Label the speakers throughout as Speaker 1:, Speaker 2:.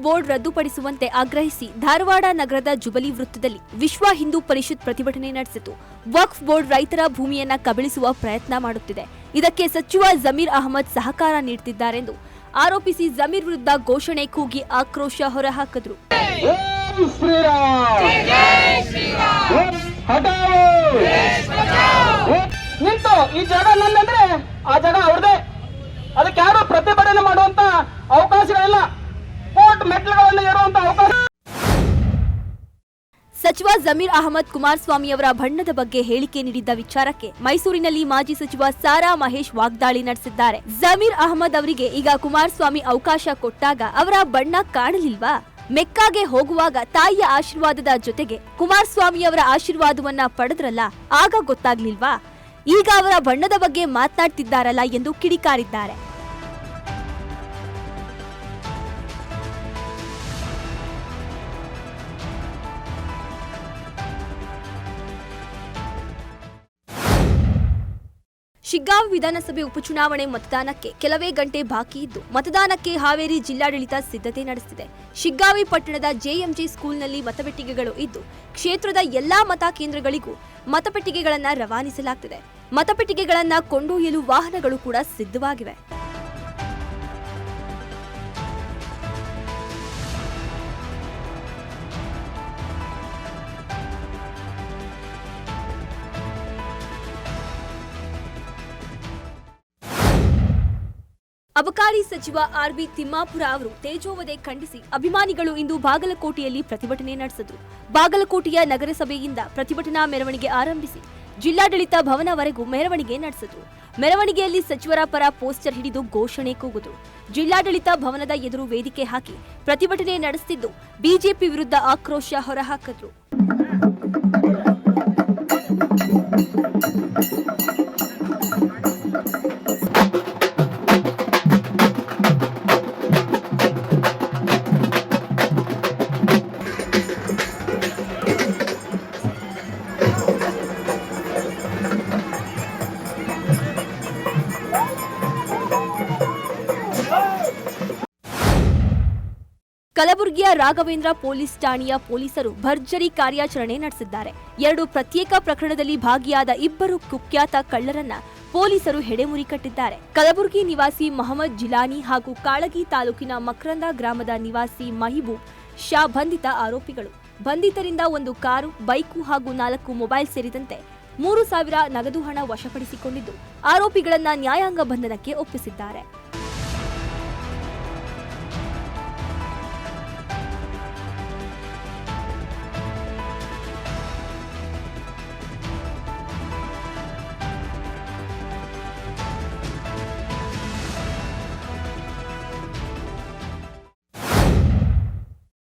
Speaker 1: Board ರದ್ದುಪಡಿಸುವಂತೆ ಆಗ್ರಹಿಸಿ ಧಾರವಾಡ ನಗರದ ಜುಬಲಿ ವೃತ್ತದಲ್ಲಿ ವಿಶ್ವ ಹಿಂದೂ ಪರಿಷತ್ ಪ್ರತಿಭಟನೆ ನಡೆಸಿತು. ವಕ್ಫ್ ಬೋರ್ಡ್ ರೈತರ ಭೂಮಿಯನ್ನ ಕಬಳಿಸುವ ಪ್ರಯತ್ನ ಮಾಡುತ್ತಿದೆ. ಇದಕ್ಕೆ ಸಚಿವ ಜಮೀರ್ ಅಹಮದ್ ಸಹಕಾರ ನೀಡುತ್ತಿದ್ದಾರೆಂದು ಆರೋಪಿಸಿ ಜಮೀರ್ ವಿರುದ್ಧ ಘೋಷಣೆ ಕೂಗಿ ಆಕ್ರೋಶ ಹೊರಹಾಕಿದ್ರು.
Speaker 2: ನಿಂತು ಈ ಜಾಗ ನನ್ನಂದ್ರೆ ಆ ಜಾಗ ಅವ್ರದೇ, ಅದಕ್ಕೆ ಯಾರು ಪ್ರತಿಭಟನೆ ಮಾಡುವಂತ ಅವಕಾಶಗಳಿಲ್ಲ, ಕೋರ್ಟ್ ಮೆಟ್ಲುಗಳನ್ನು ಏರುವಂತ ಅವಕಾಶ.
Speaker 1: ಸಚಿವ ಜಮೀರ್ ಅಹಮದ್ ಕುಮಾರಸ್ವಾಮಿ ಅವರ ಬಣ್ಣದ ಬಗ್ಗೆ ಹೇಳಿಕೆ ನೀಡಿದ್ದ ವಿಚಾರಕ್ಕೆ ಮೈಸೂರಿನಲ್ಲಿ ಮಾಜಿ ಸಚಿವ ಸಾರಾ ಮಹೇಶ್ ವಾಗ್ದಾಳಿ ನಡೆಸಿದ್ದಾರೆ. ಜಮೀರ್ ಅಹಮದ್ ಅವರಿಗೆ ಈಗ ಕುಮಾರಸ್ವಾಮಿ ಅವಕಾಶ ಕೊಟ್ಟಾಗ ಅವರ ಬಣ್ಣ ಕಾಣಲಿಲ್ವಾ? ಮೆಕ್ಕಾಗೆ ಹೋಗುವಾಗ ತಾಯಿಯ ಆಶೀರ್ವಾದದ ಜೊತೆಗೆ ಕುಮಾರಸ್ವಾಮಿ ಅವರ ಆಶೀರ್ವಾದವನ್ನ ಪಡೆದ್ರಲ್ಲ, ಆಗ ಗೊತ್ತಾಗ್ಲಿಲ್ವಾ? ಈಗ ಅವರ ಬಣ್ಣದ ಬಗ್ಗೆ ಮಾತನಾಡ್ತಿದ್ದಾರಲ್ಲ ಎಂದು ಕಿಡಿಕಾರಿದ್ದಾರೆ. ಶಿಗ್ಗಾಂವ್ ವಿಧಾನಸಭೆ ಉಪಚುನಾವಣೆ ಮತದಾನಕ್ಕೆ ಕೆಲವೇ ಗಂಟೆ ಬಾಕಿ ಇದ್ದು ಮತದಾನಕ್ಕೆ ಹಾವೇರಿ ಜಿಲ್ಲಾಡಳಿತ ಸಿದ್ಧತೆ ನಡೆಸಿದೆ. ಶಿಗ್ಗಾವಿ ಪಟ್ಟಣದ ಜೆಎಂಜೆ ಸ್ಕೂಲ್ನಲ್ಲಿ ಮತಪೆಟ್ಟಿಗೆಗಳು ಇದ್ದು ಕ್ಷೇತ್ರದ ಎಲ್ಲಾ ಮತಕೇಂದ್ರಗಳಿಗೂ ಮತಪೆಟ್ಟಿಗೆಗಳನ್ನು ರವಾನಿಸಲಾಗುತ್ತಿದೆ. ಮತಪೆಟ್ಟಿಗೆಗಳನ್ನು ಕೊಂಡೊಯ್ಯಲು ವಾಹನಗಳು ಕೂಡ ಸಿದ್ಧವಾಗಿವೆ. ಅಬಕಾರಿ ಸಚಿವ ಆರ್.ಬಿ. ತಿಮ್ಮಾಪುರ ಅವರು ತೇಜೋವಧೆ ಖಂಡಿಸಿ ಅಭಿಮಾನಿಗಳು ಇಂದು ಬಾಗಲಕೋಟೆಯಲ್ಲಿ ಪ್ರತಿಭಟನೆ ನಡೆಸಿದರು. ಬಾಗಲಕೋಟೆಯ ನಗರಸಭೆಯಿಂದ ಪ್ರತಿಭಟನಾ ಮೆರವಣಿಗೆ ಆರಂಭಿಸಿ ಜಿಲ್ಲಾಡಳಿತ ಭವನವರೆಗೂ ಮೆರವಣಿಗೆ ನಡೆಸಿದರು. ಮೆರವಣಿಗೆಯಲ್ಲಿ ಸಚಿವರ ಪರ ಪೋಸ್ಟರ್ ಹಿಡಿದು ಘೋಷಣೆ ಕೂಗಿದರು. ಜಿಲ್ಲಾಡಳಿತ ಭವನದ ಎದುರು ವೇದಿಕೆ ಹಾಕಿ ಪ್ರತಿಭಟನೆ ನಡೆಸುತ್ತಿದ್ದು ಬಿಜೆಪಿ ವಿರುದ್ಧ ಆಕ್ರೋಶ ಹೊರಹಾಕಿದರು. ಕಲಬುರಗಿಯ ರಾಘವೇಂದ್ರ ಪೊಲೀಸ್ ಠಾಣೆಯ ಪೊಲೀಸರು ಭರ್ಜರಿ ಕಾರ್ಯಾಚರಣೆ ನಡೆಸಿದ್ದಾರೆ. 2 ಪ್ರತ್ಯೇಕ ಪ್ರಕರಣದಲ್ಲಿ ಭಾಗಿಯಾದ 2 ಕುಖ್ಯಾತ ಕಳ್ಳರನ್ನ ಪೊಲೀಸರು ಹೆಡೆಮುರಿ ಕಟ್ಟಿದ್ದಾರೆ. ಕಲಬುರಗಿ ನಿವಾಸಿ ಮೊಹಮ್ಮದ್ ಜಿಲಾನಿ ಹಾಗೂ ಕಾಳಗಿ ತಾಲೂಕಿನ ಮಕ್ರಂದ ಗ್ರಾಮದ ನಿವಾಸಿ ಮಹಿಬೂಬ್ ಶಾ ಬಂಧಿತ ಆರೋಪಿಗಳು. ಬಂಧಿತರಿಂದ 1 ಕಾರು, ಬೈಕು ಹಾಗೂ 4 ಮೊಬೈಲ್ ಸೇರಿದಂತೆ 3,000 ನಗದು ಹಣ ವಶಪಡಿಸಿಕೊಂಡಿದ್ದು ಆರೋಪಿಗಳನ್ನ ನ್ಯಾಯಾಂಗ ಬಂಧನಕ್ಕೆ ಒಪ್ಪಿಸಿದ್ದಾರೆ.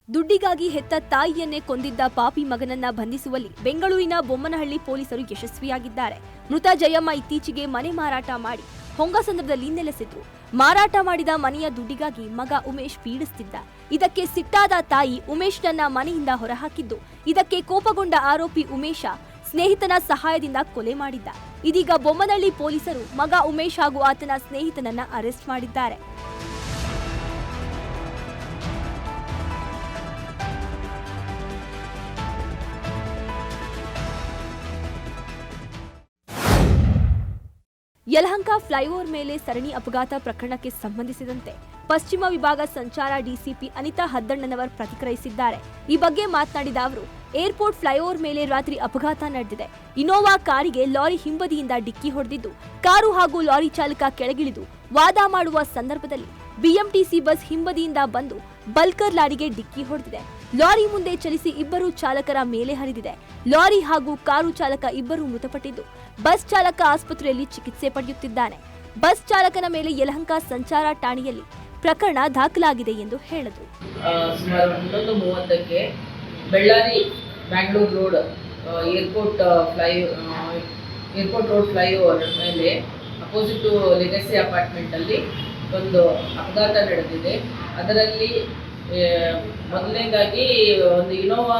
Speaker 1: ದುಡ್ಡಿಗಾಗಿ ಹೆತ್ತ ತಾಯಿಯನ್ನೇ ಕೊಂದಿದ್ದ ಪಾಪಿ ಮಗನನ್ನ ಬಂಧಿಸುವಲ್ಲಿ ಬೆಂಗಳೂರಿನ ಬೊಮ್ಮನಹಳ್ಳಿ ಪೊಲೀಸರು ಯಶಸ್ವಿಯಾಗಿದ್ದಾರೆ. ಮೃತ ಜಯಮ್ಮ ಇತ್ತೀಚೆಗೆ ಮನೆ ಮಾರಾಟ ಮಾಡಿ ಹೊಂಗಸಂದ್ರದಲ್ಲಿ ನೆಲೆಸಿದ್ರು. ಮಾರಾಟ ಮಾಡಿದ ಮನೆಯ ದುಡ್ಡಿಗಾಗಿ ಮಗ ಉಮೇಶ್ ಪೀಡಿಸುತ್ತಿದ್ದ. ಇದಕ್ಕೆ ಸಿಟ್ಟಾದ ತಾಯಿ ಉಮೇಶ್ನನ್ನ ಮನೆಯಿಂದ ಹೊರಹಾಕಿದ್ದು, ಇದಕ್ಕೆ ಕೋಪಗೊಂಡ ಆರೋಪಿ ಉಮೇಶ ಸ್ನೇಹಿತನ ಸಹಾಯದಿಂದ ಕೊಲೆ ಮಾಡಿದ್ದ. ಇದೀಗ ಬೊಮ್ಮನಹಳ್ಳಿ ಪೊಲೀಸರು ಮಗ ಉಮೇಶ್ ಹಾಗೂ ಆತನ ಸ್ನೇಹಿತನನ್ನ ಅರೆಸ್ಟ್ ಮಾಡಿದ್ದಾರೆ. ಯಲಹಂಕ ಫ್ಲೈಓವರ್ ಮೇಲೆ ಸರಣಿ ಅಪಘಾತ ಪ್ರಕರಣಕ್ಕೆ ಸಂಬಂಧಿಸಿದಂತೆ ಪಶ್ಚಿಮ ವಿಭಾಗ ಸಂಚಾರ ಡಿಸಿಪಿ ಅನಿತಾ ಹದ್ದಣ್ಣನವರ್ ಪ್ರತಿಕ್ರಿಯಿಸಿದ್ದಾರೆ. ಈ ಬಗ್ಗೆ ಮಾತನಾಡಿದ ಅವರು, ಏರ್ಪೋರ್ಟ್ ಫ್ಲೈಓವರ್ ಮೇಲೆ ರಾತ್ರಿ ಅಪಘಾತ ನಡೆದಿದೆ. ಇನೋವಾ ಕಾರಿಗೆ ಲಾರಿ ಹಿಂಬದಿಯಿಂದ ಡಿಕ್ಕಿ ಹೊಡೆದಿದ್ದು, ಕಾರು ಹಾಗೂ ಲಾರಿ ಚಾಲಕ ಕೆಳಗಿಳಿದು ವಾದ ಮಾಡುವ ಸಂದರ್ಭದಲ್ಲಿ ಬಿಎಂಟಿಸಿ ಬಸ್ ಹಿಂಬದಿಯಿಂದ ಬಂದು ಬಲ್ಕರ್ ಲಾರಿಗೆ ಡಿಕ್ಕಿ ಹೊಡೆದಿದೆ. ಲಾರಿ ಮುಂದೆ ಚಲಿಸಿ 2 ಚಾಲಕರ ಮೇಲೆ ಹರಿದಿದೆ. ಲಾರಿ ಹಾಗೂ ಕಾರು ಚಾಲಕ 2 ಮೃತಪಟ್ಟಿದ್ದು, ಬಸ್ ಚಾಲಕ ಆಸ್ಪತ್ರೆಯಲ್ಲಿ ಚಿಕಿತ್ಸೆ ಪಡೆಯುತ್ತಿದ್ದಾನೆ. ಬಸ್ ಚಾಲಕನ ಮೇಲೆ ಯಲಹಂಕ ಸಂಚಾರ ಠಾಣೆಯಲ್ಲಿ ಪ್ರಕರಣ ದಾಖಲಾಗಿದೆ ಎಂದು ಹೇಳಿದರು.
Speaker 3: ಸುಮಾರು 11:30ಕ್ಕೆ Bellary Bangalore road airport road flyover ಮೇಲೆ ಅಪೋಸಿಟ್ ಲೆಗಸಿ ಅಪಾರ್ಟ್ಮೆಂಟ್ ಅಲ್ಲಿ ಒಂದು ಅಪಘಾತ ನಡೆದಿದೆ. ಅದರಲ್ಲಿ ಮೊದಲನೇದಾಗಿ ಒಂದು ಇನೋವಾ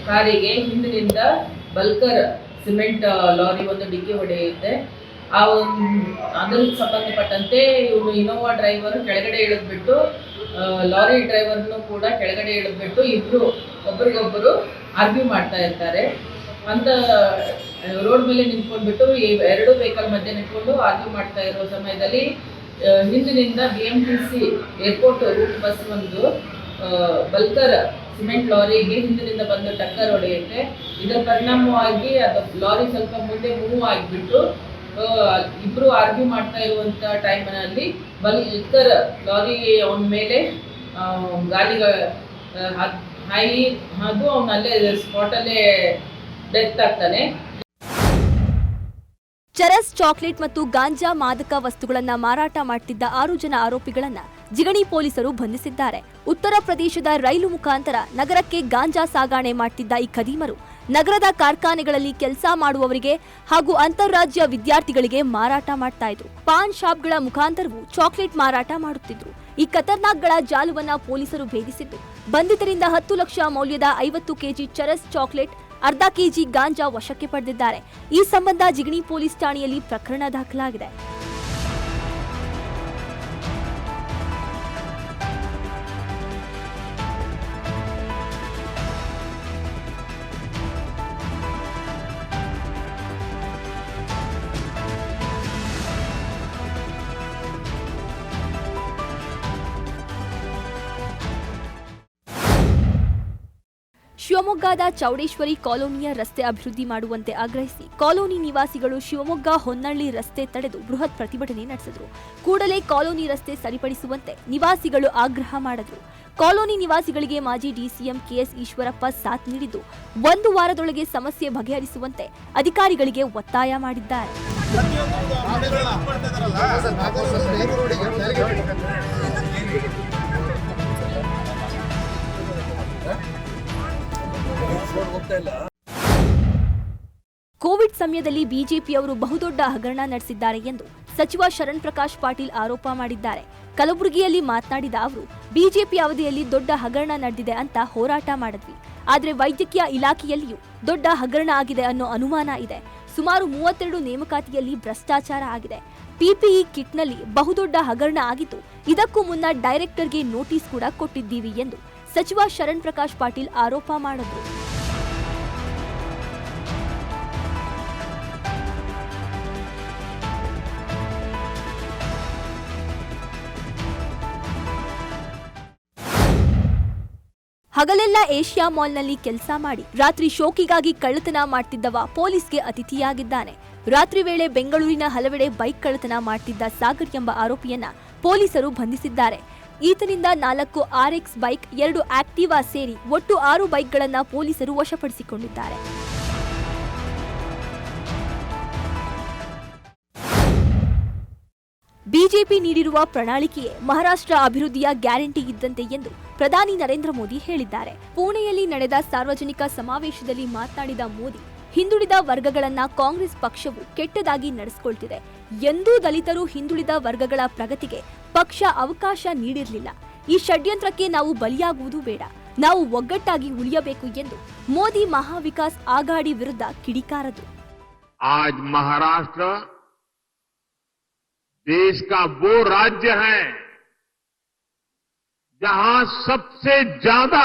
Speaker 3: ಕಾರಿಗೆ ಹಿಂದಿನಿಂದ ಬಲ್ಕರ್ ಸಿಮೆಂಟ್ ಲಾರಿ ಒಂದು ಡಿಕ್ಕಿ ಹೊಡೆಯುತ್ತೆ. ಅದಕ್ಕೆ ಸಂಬಂಧಪಟ್ಟಂತೆ ಇವನು ಇನೋವಾ ಡ್ರೈವರ್ ಕೆಳಗಡೆ ಇಳಿದ್ಬಿಟ್ಟು ಲಾರಿ ಡ್ರೈವರ್ನು ಕೂಡ ಕೆಳಗಡೆ ಇಳಿದ್ಬಿಟ್ಟು ಇಬ್ರು ಒಬ್ರಿಗೊಬ್ಬರು ಆರ್ಗ್ಯೂ ಮಾಡ್ತಾ ಇರ್ತಾರೆ. ಅಂತ ರೋಡ್ ಮೇಲೆ ನಿಂತ್ಕೊಂಡ್ಬಿಟ್ಟು ಈ ಎರಡು ವೆಹಿಕಲ್ ಮಧ್ಯೆ ನಿಂತ್ಕೊಂಡು ಆರ್ಗ್ಯೂ ಮಾಡ್ತಾ ಇರೋ ಸಮಯದಲ್ಲಿ ಹಿಂದಿನಿಂದ BMTC ಏರ್ಪೋರ್ಟ್ ರೂಟ್ ಬಸ್ ಒಂದು ಬಲ್ಕರ್ ಸಿಮೆಂಟ್ ಲಾರಿಗೆ ಹಿಂದಿನಿಂದ ಬಂದು ಟಕ್ಕರ್ ಹೊಡೆಯುತ್ತೆ. ಇದರ ಪರಿಣಾಮವಾಗಿ ಅದು ಲಾರಿ ಸ್ವಲ್ಪ ಮುಂದೆ ಮೂವ್ ಆಗಿಬಿಟ್ಟು ಇಬ್ರು ಆರ್ಗ್ಯೂ ಮಾಡ್ತಾ ಇರುವಂತ ಟೈಮ್ನಲ್ಲಿ ಬಲ್ಕರ್ ಲಾರಿ ಅವನ ಮೇಲೆ ಗಾಳಿ ಹಾಯಿ ಅದು ಅವನಲ್ಲೇ ಸ್ಪಾಟಲ್ಲೇ ಡೆತ್ ಆಗ್ತಾನೆ.
Speaker 1: ಚರಸ್, ಚಾಕ್ಲೇಟ್ ಮತ್ತು ಗಾಂಜಾ ಮಾದಕ ವಸ್ತುಗಳನ್ನ ಮಾರಾಟ ಮಾಡ್ತಿದ್ದ 6 ಜನ ಆರೋಪಿಗಳನ್ನ ಜಿಗಣಿ ಪೊಲೀಸರು ಬಂಧಿಸಿದ್ದಾರೆ. ಉತ್ತರ ಪ್ರದೇಶದ ರೈಲು ಮುಖಾಂತರ ನಗರಕ್ಕೆ ಗಾಂಜಾ ಸಾಗಾಣೆ ಮಾಡ್ತಿದ್ದ ಈ ಖದೀಮರು ನಗರದ ಕಾರ್ಖಾನೆಗಳಲ್ಲಿ ಕೆಲಸ ಮಾಡುವವರಿಗೆ ಹಾಗೂ ಅಂತಾರಾಜ್ಯ ವಿದ್ಯಾರ್ಥಿಗಳಿಗೆ ಮಾರಾಟ ಮಾಡ್ತಾ ಇದ್ರು. ಪಾನ್ ಶಾಪ್ಗಳ ಮುಖಾಂತರವೂ ಚಾಕ್ಲೇಟ್ ಮಾರಾಟ ಮಾಡುತ್ತಿದ್ರು. ಈ ಖತರ್ನಾಕ್ಗಳ ಜಾಲವನ್ನ ಪೊಲೀಸರು ಭೇದಿಸಿದ್ದು ಬಂಧಿತರಿಂದ 10 ಲಕ್ಷ ಮೌಲ್ಯದ 50 ಕೆಜಿ ಚರಸ್ ಚಾಕ್ಲೇಟ್, ಅರ್ಧ ಕೆಜಿ ಗಾಂಜಾ ವಶಕ್ಕೆ ಪಡೆದಿದ್ದಾರೆ. ಈ ಸಂಬಂಧ ಜಿಗಣಿ ಪೊಲೀಸ್ ಠಾಣೆಯಲ್ಲಿ ಪ್ರಕರಣ ದಾಖಲಾಗಿದೆ. ಶಿವಮೊಗ್ಗದ ಚೌಡೇಶ್ವರಿ ಕಾಲೋನಿಯ ರಸ್ತೆ ಅಭಿವೃದ್ಧಿ ಮಾಡುವಂತೆ ಆಗ್ರಹಿಸಿ ಕಾಲೋನಿ ನಿವಾಸಿಗಳು ಶಿವಮೊಗ್ಗ ಹೊನ್ನಳ್ಳಿ ರಸ್ತೆ ತಡೆದು ಬೃಹತ್ ಪ್ರತಿಭಟನೆ ನಡೆಸಿದರು. ಕೂಡಲೇ ಕಾಲೋನಿ ರಸ್ತೆ ಸರಿಪಡಿಸುವಂತೆ ನಿವಾಸಿಗಳು ಆಗ್ರಹ ಮಾಡಿದರು. ಕಾಲೋನಿ ನಿವಾಸಿಗಳಿಗೆ ಮಾಜಿ ಡಿಸಿಎಂ ಕೆಎಸ್ ಈಶ್ವರಪ್ಪ ಸಾಥ್ ನೀಡಿದ್ದು 1 ವಾರದೊಳಗೆ ಸಮಸ್ಯೆ ಬಗೆಹರಿಸುವಂತೆ ಅಧಿಕಾರಿಗಳಿಗೆ ಒತ್ತಾಯ ಮಾಡಿದ್ದಾರೆ. ಕೋವಿಡ್ ಸಮಯದಲ್ಲಿ ಬಿಜೆಪಿಯವರು ಬಹುದೊಡ್ಡ ಹಗರಣ ನಡೆಸಿದ್ದಾರೆ ಎಂದು ಸಚಿವ ಶರಣ್ ಪ್ರಕಾಶ್ ಪಾಟೀಲ್ ಆರೋಪ ಮಾಡಿದ್ದಾರೆ. ಕಲಬುರಗಿಯಲ್ಲಿ ಮಾತನಾಡಿದ ಅವರು, ಬಿಜೆಪಿ ಅವಧಿಯಲ್ಲಿ ದೊಡ್ಡ ಹಗರಣ ನಡೆದಿದೆ ಅಂತ ಹೋರಾಟ ಮಾಡಿದ್ವಿ. ಆದ್ರೆ ವೈದ್ಯಕೀಯ ಇಲಾಖೆಯಲ್ಲಿಯೂ ದೊಡ್ಡ ಹಗರಣ ಆಗಿದೆ ಅನ್ನೋ ಅನುಮಾನ ಇದೆ. ಸುಮಾರು 32 ನೇಮಕಾತಿಯಲ್ಲಿ ಭ್ರಷ್ಟಾಚಾರ ಆಗಿದೆ. ಪಿಪಿಇ ಕಿಟ್ನಲ್ಲಿ ಬಹುದೊಡ್ಡ ಹಗರಣ ಆಗಿದ್ದು, ಇದಕ್ಕೂ ಮುನ್ನ ಡೈರೆಕ್ಟರ್ಗೆ ನೋಟಿಸ್ ಕೂಡ ಕೊಟ್ಟಿದ್ದೀವಿ ಎಂದು ಸಚಿವ ಶರಣ್ ಪ್ರಕಾಶ್ ಪಾಟೀಲ್ ಆರೋಪ ಮಾಡಿದ್ರು. ಹಗಲೆಲ್ಲ ಏಷ್ಯಾ ಮಾಲ್ನಲ್ಲಿ ಕೆಲಸ ಮಾಡಿ ರಾತ್ರಿ ಶೋಕಿಗಾಗಿ ಕಳ್ಳತನ ಮಾಡ್ತಿದ್ದವ ಪೊಲೀಸ್ಗೆ ಅತಿಥಿಯಾಗಿದ್ದಾನೆ. ರಾತ್ರಿ ವೇಳೆ ಬೆಂಗಳೂರಿನ ಹಲವೆಡೆ ಬೈಕ್ ಕಳ್ಳತನ ಮಾಡ್ತಿದ್ದ ಸಾಗರ್ ಎಂಬ ಆರೋಪಿಯನ್ನ ಪೊಲೀಸರು ಬಂಧಿಸಿದ್ದಾರೆ. ಈತನಿಂದ 4 RX ಬೈಕ್, 2 ಆಕ್ಟಿವಾ ಸೇರಿ ಒಟ್ಟು 6 ಬೈಕ್ಗಳನ್ನ ಪೊಲೀಸರು ವಶಪಡಿಸಿಕೊಂಡಿದ್ದಾರೆ. ಬಿಜೆಪಿ ನೀಡಿರುವ ಪ್ರಣಾಳಿಕೆಯೇ ಮಹಾರಾಷ್ಟ್ರ ಅಭಿವೃದ್ಧಿಯ ಗ್ಯಾರಂಟಿ ಇದ್ದಂತೆ ಎಂದು ಪ್ರಧಾನಿ ನರೇಂದ್ರ ಮೋದಿ ಹೇಳಿದ್ದಾರೆ. ಪುಣೆಯಲ್ಲಿ ನಡೆದ ಸಾರ್ವಜನಿಕ ಸಮಾವೇಶದಲ್ಲಿ ಮಾತನಾಡಿದ ಮೋದಿ, ಹಿಂದುಳಿದ ವರ್ಗಗಳನ್ನ ಕಾಂಗ್ರೆಸ್ ಪಕ್ಷವು ಕೆಟ್ಟದಾಗಿ ನಡೆಸಿಕೊಳ್ತಿದೆ. ಎಂದೂ ದಲಿತರು, ಹಿಂದುಳಿದ ವರ್ಗಗಳ ಪ್ರಗತಿಗೆ ಪಕ್ಷ ಅವಕಾಶ ನೀಡಿರಲಿಲ್ಲ. ಈ ಷಡ್ಯಂತ್ರಕ್ಕೆ ನಾವು ಬಲಿಯಾಗುವುದು ಬೇಡ. ನಾವು ಒಗ್ಗಟ್ಟಾಗಿ ಉಳಿಯಬೇಕು ಎಂದು ಮೋದಿ ಮಹಾವಿಕಾಸ್ ಆಘಾಡಿ ವಿರುದ್ಧ ಕಿಡಿಕಾರರು.
Speaker 4: आज महाराष्ट्र देश का वो राज्य है जहां सबसे ज्यादा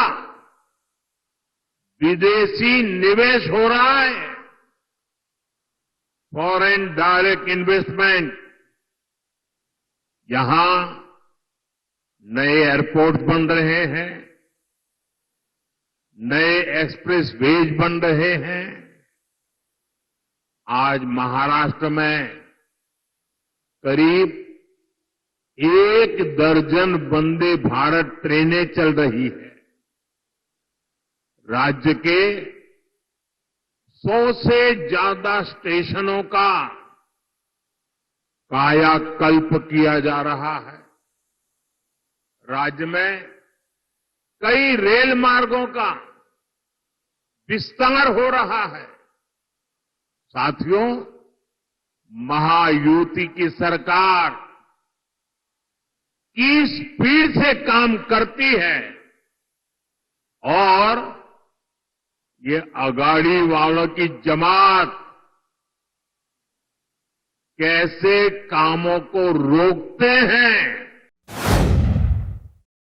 Speaker 4: विदेशी निवेश हो रहा है. फॉरेन डायरेक्ट इन्वेस्टमेंट, यहां नए एयरपोर्ट बन रहे हैं, नए एक्सप्रेस वेज बन रहे हैं. आज महाराष्ट्र में करीब 1 दर्जन वंदे भारत ट्रेनें चल रही है. राज्य के 100 से ज्यादा स्टेशनों का कायाकल्प किया जा रहा है. राज्य में कई रेल मार्गों का विस्तार हो रहा है. साथियों, महायुति की सरकार की स्पीड से काम करती है और ये अगाड़ी वालों की जमात कैसे कामों को रोकते हैं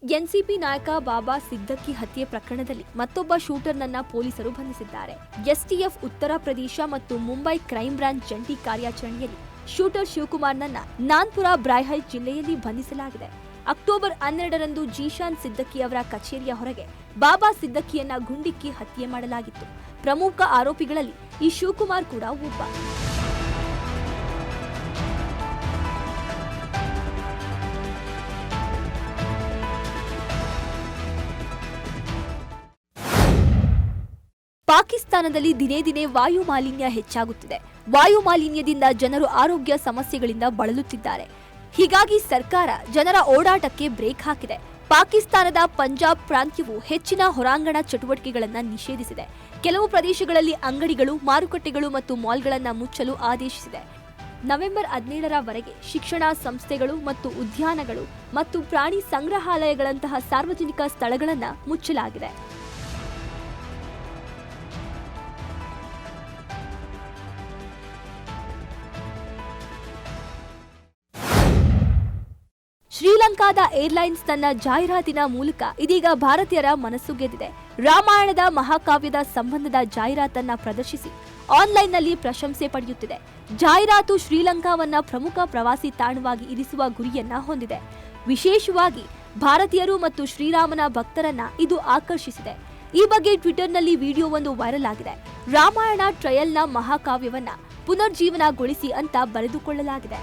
Speaker 1: ಎನ್ಸಿಪಿ ನಾಯಕ ಬಾಬಾ ಸಿದ್ದಕ್ಕಿ ಹತ್ಯೆ ಪ್ರಕರಣದಲ್ಲಿ ಮತ್ತೊಬ್ಬ ಶೂಟರ್ನನ್ನ ಪೊಲೀಸರು ಬಂಧಿಸಿದ್ದಾರೆ. ಎಸ್ಟಿಎಫ್ ಉತ್ತರ ಪ್ರದೇಶ ಮತ್ತು ಮುಂಬೈ ಕ್ರೈಂ ಬ್ರಾಂಚ್ ಜಂಟಿ ಕಾರ್ಯಾಚರಣೆಯಲ್ಲಿ ಶೂಟರ್ ಶಿವಕುಮಾರ್ನನ್ನ ನಾನ್ಪುರ ಬ್ರೈಹಲ್ ಜಿಲ್ಲೆಯಲ್ಲಿ ಬಂಧಿಸಲಾಗಿದೆ. ಅಕ್ಟೋಬರ್ 12ರಂದು ಜೀಶಾನ್ ಸಿದ್ದಕ್ಕಿ ಅವರ ಕಚೇರಿಯ ಹೊರಗೆ ಬಾಬಾ ಸಿದ್ದಕ್ಕಿಯನ್ನ ಗುಂಡಿಕ್ಕಿ ಹತ್ಯೆ ಮಾಡಲಾಗಿತ್ತು. ಪ್ರಮುಖ ಆರೋಪಿಗಳಲ್ಲಿ ಈ ಶಿವಕುಮಾರ್ ಕೂಡ ಒಬ್ಬ. ಪಾಕಿಸ್ತಾನದಲ್ಲಿ ದಿನೇ ದಿನೇ ವಾಯು ಮಾಲಿನ್ಯ ಹೆಚ್ಚಾಗುತ್ತಿದೆ. ವಾಯು ಮಾಲಿನ್ಯದಿಂದ ಜನರು ಆರೋಗ್ಯ ಸಮಸ್ಯೆಗಳಿಂದ ಬಳಲುತ್ತಿದ್ದಾರೆ. ಹೀಗಾಗಿ ಸರ್ಕಾರ ಜನರ ಓಡಾಟಕ್ಕೆ ಬ್ರೇಕ್ ಹಾಕಿದೆ. ಪಾಕಿಸ್ತಾನದ ಪಂಜಾಬ್ ಪ್ರಾಂತ್ಯವು ಹೆಚ್ಚಿನ ಹೊರಾಂಗಣ ಚಟುವಟಿಕೆಗಳನ್ನು ನಿಷೇಧಿಸಿದೆ. ಕೆಲವು ಪ್ರದೇಶಗಳಲ್ಲಿ ಅಂಗಡಿಗಳು, ಮಾರುಕಟ್ಟೆಗಳು ಮತ್ತು ಮಾಲ್ಗಳನ್ನು ಮುಚ್ಚಲು ಆದೇಶಿಸಿದೆ. ನವೆಂಬರ್ 17ರವರೆಗೆ ಶಿಕ್ಷಣ ಸಂಸ್ಥೆಗಳು ಮತ್ತು ಉದ್ಯಾನಗಳು ಮತ್ತು ಪ್ರಾಣಿ ಸಂಗ್ರಹಾಲಯಗಳಂತಹ ಸಾರ್ವಜನಿಕ ಸ್ಥಳಗಳನ್ನು ಮುಚ್ಚಲಾಗಿದೆ. ಶ್ರೀಲಂಕಾದ ಏರ್ಲೈನ್ಸ್ ತನ್ನ ಜಾಹೀರಾತಿನ ಮೂಲಕ ಇದೀಗ ಭಾರತೀಯರ ಮನಸ್ಸು ಗೆದ್ದಿದೆ. ರಾಮಾಯಣದ ಮಹಾಕಾವ್ಯದ ಸಂಬಂಧದ ಜಾಹೀರಾತನ್ನ ಪ್ರದರ್ಶಿಸಿ ಆನ್ಲೈನ್ನಲ್ಲಿ ಪ್ರಶಂಸೆ ಪಡೆಯುತ್ತಿದೆ. ಜಾಹೀರಾತು ಶ್ರೀಲಂಕಾವನ್ನ ಪ್ರಮುಖ ಪ್ರವಾಸಿ ತಾಣವಾಗಿ ಇರಿಸುವ ಗುರಿಯನ್ನ ಹೊಂದಿದೆ. ವಿಶೇಷವಾಗಿ ಭಾರತೀಯರು ಮತ್ತು ಶ್ರೀರಾಮನ ಭಕ್ತರನ್ನ ಇದು ಆಕರ್ಷಿಸಿದೆ. ಈ ಬಗ್ಗೆ ಟ್ವಿಟರ್ನಲ್ಲಿ ವಿಡಿಯೋವೊಂದು ವೈರಲ್ ಆಗಿದೆ. ರಾಮಾಯಣ ಟ್ರಯಲ್ನ ಮಹಾಕಾವ್ಯವನ್ನ ಪುನರ್ಜೀವನಗೊಳಿಸಿ ಅಂತ ಬರೆದುಕೊಳ್ಳಲಾಗಿದೆ.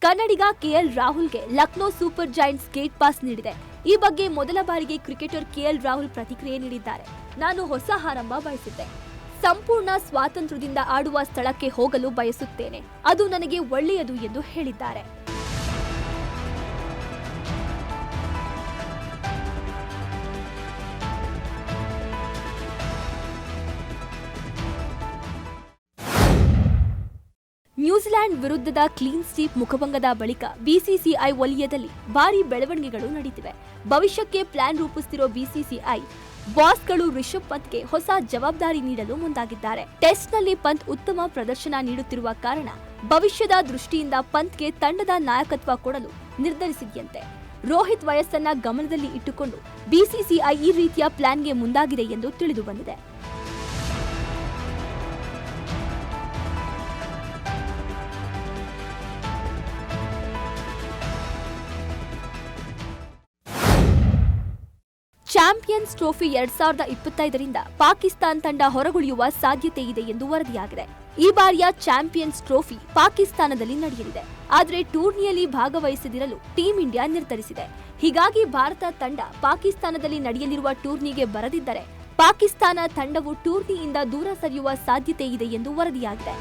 Speaker 1: ಕನ್ನಡಿಗ ಕೆಎಲ್ ರಾಹುಲ್ಗೆ Lucknow Super Giants gate pass ನೀಡಿದೆ. ಈ ಬಗ್ಗೆ ಮೊದಲ ಬಾರಿಗೆ ಕ್ರಿಕೆಟರ್ ಕೆಎಲ್ ರಾಹುಲ್ ಪ್ರತಿಕ್ರಿಯೆ ನೀಡಿದ್ದಾರೆ. ನಾನು ಹೊಸ ಆರಂಭ ಬಯಸಿದ್ದೆ. ಸಂಪೂರ್ಣ ಸ್ವಾತಂತ್ರ್ಯದಿಂದ ಆಡುವ ಸ್ಥಳಕ್ಕೆ ಹೋಗಲು ಬಯಸುತ್ತೇನೆ. ಅದು ನನಗೆ ಒಳ್ಳೆಯದು ಎಂದು ಹೇಳಿದ್ದಾರೆ. ನ್ಯೂಜಿಲೆಂಡ್ ವಿರುದ್ಧದ ಕ್ಲೀನ್ ಸ್ವೀಪ್ ಮುಖಭಂಗದ ಬಳಿಕ ಬಿಸಿಸಿಐ ವಲಯದಲ್ಲಿ ಭಾರೀ ಬೆಳವಣಿಗೆಗಳು ನಡೆದಿವೆ. ಭವಿಷ್ಯಕ್ಕೆ ಪ್ಲಾನ್ ರೂಪಿಸುತ್ತಿರುವ ಬಿಸಿಸಿಐ ಬಾಸ್ಗಳು ರಿಷಬ್ ಪಂತ್ಗೆ ಹೊಸ ಜವಾಬ್ದಾರಿ ನೀಡಲು ಮುಂದಾಗಿದ್ದಾರೆ. ಟೆಸ್ಟ್ನಲ್ಲಿ ಪಂತ್ ಉತ್ತಮ ಪ್ರದರ್ಶನ ನೀಡುತ್ತಿರುವ ಕಾರಣ ಭವಿಷ್ಯದ ದೃಷ್ಟಿಯಿಂದ ಪಂತ್ಗೆ ತಂಡದ ನಾಯಕತ್ವ ಕೊಡಲು ನಿರ್ಧರಿಸಿದೆಯಂತೆ. ರೋಹಿತ್ ವಯಸ್ಸನ್ನ ಗಮನದಲ್ಲಿ ಇಟ್ಟುಕೊಂಡು ಬಿಸಿಸಿಐ ಈ ರೀತಿಯ ಪ್ಲಾನ್ಗೆ ಮುಂದಾಗಿದೆ ಎಂದು ತಿಳಿದು ಬಂದಿದೆ. ಚಾಂಪಿಯನ್ಸ್ ಟ್ರೋಫಿ 2025ರಿಂದ ಪಾಕಿಸ್ತಾನ ತಂಡ ಹೊರಗುಳಿಯುವ ಸಾಧ್ಯತೆ ಇದೆ ಎಂದು ವರದಿಯಾಗಿದೆ. ಈ ಬಾರಿಯ ಚಾಂಪಿಯನ್ಸ್ ಟ್ರೋಫಿ ಪಾಕಿಸ್ತಾನದಲ್ಲಿ ನಡೆಯಲಿದೆ. ಆದರೆ ಟೂರ್ನಿಯಲ್ಲಿ ಭಾಗವಹಿಸದಿರಲು ಟೀಂ ಇಂಡಿಯಾ ನಿರ್ಧರಿಸಿದೆ. ಹೀಗಾಗಿ ಭಾರತ ತಂಡ ಪಾಕಿಸ್ತಾನದಲ್ಲಿ ನಡೆಯಲಿರುವ ಟೂರ್ನಿಗೆ ಬರದಿದ್ದರೆ ಪಾಕಿಸ್ತಾನ ತಂಡವು ಟೂರ್ನಿಯಿಂದ ದೂರ ಸರಿಯುವ ಸಾಧ್ಯತೆ ಇದೆ ಎಂದು ವರದಿಯಾಗಿದೆ.